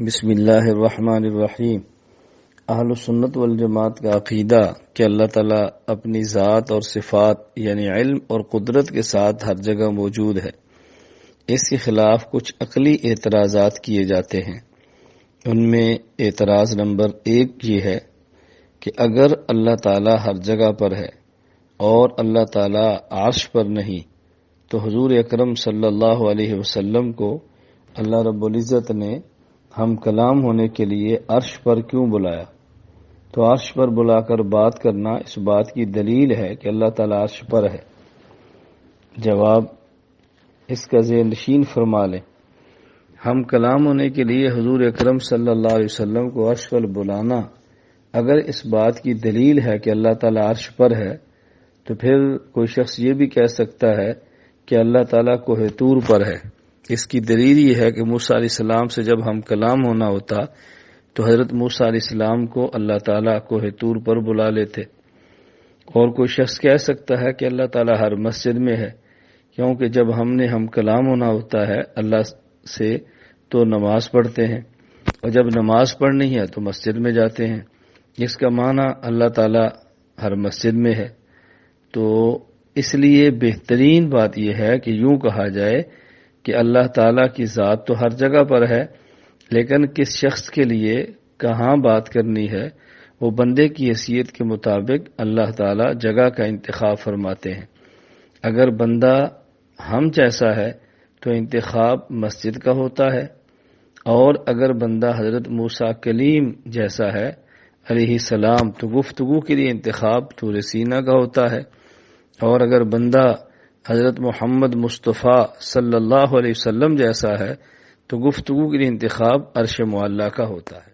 بسم اللہ الرحمن الرحیم۔ اہل سنت والجماعت کا عقیدہ کہ اللہ تعالیٰ اپنی ذات اور صفات یعنی علم اور قدرت کے ساتھ ہر جگہ موجود ہے۔ اس کے خلاف کچھ عقلی اعتراضات کیے جاتے ہیں۔ ان میں اعتراض نمبر 1 یہ ہے کہ اگر اللہ تعالیٰ ہر جگہ پر ہے اور اللہ تعالیٰ عرش پر نہیں تو حضور اکرم صلی اللہ علیہ وسلم کو اللہ رب العزت نے ہم کلام ہونے کے لیے عرش پر کیوں بلایا؟ تو عرش پر بلا کر بات کرنا اس بات کی دلیل ہے کہ اللہ تعالیٰ عرش پر ہے۔ جواب اس کا ذہن نشین فرما لیں۔ ہم کلام ہونے کے لیے حضور اکرم صلی اللہ علیہ وسلم کو عرش پر بلانا اگر اس بات کی دلیل ہے کہ اللہ تعالیٰ عرش پر ہے تو پھر کوئی شخص یہ بھی کہہ سکتا ہے کہ اللہ تعالیٰ کوہ طور پر ہے۔ اس کی دلیل یہ ہے کہ موسیٰ علیہ السلام سے جب ہم کلام ہونا ہوتا تو حضرت موسیٰ علیہ السلام کو اللہ تعالیٰ کوہ طور پر بلا لیتے۔ اور کوئی شخص کہہ سکتا ہے کہ اللہ تعالیٰ ہر مسجد میں ہے، کیونکہ جب ہم کلام ہونا ہوتا ہے اللہ سے تو نماز پڑھتے ہیں، اور جب نماز پڑھنی ہے تو مسجد میں جاتے ہیں۔ جس کا معنی اللہ تعالیٰ ہر مسجد میں ہے۔ تو اس لیے بہترین بات یہ ہے کہ یوں کہا جائے کہ اللہ تعالیٰ کی ذات تو ہر جگہ پر ہے، لیکن کس شخص کے لیے کہاں بات کرنی ہے وہ بندے کی حیثیت کے مطابق اللہ تعالیٰ جگہ کا انتخاب فرماتے ہیں۔ اگر بندہ ہم جیسا ہے تو انتخاب مسجد کا ہوتا ہے، اور اگر بندہ حضرت موسیٰ کلیم جیسا ہے علیہ السلام تو گفتگو کے لیے انتخاب طور سینہ کا ہوتا ہے، اور اگر بندہ حضرت محمد مصطفیٰ صلی اللہ علیہ وسلم جیسا ہے تو گفتگو کے لیے انتخاب عرش معلیٰ کا ہوتا ہے۔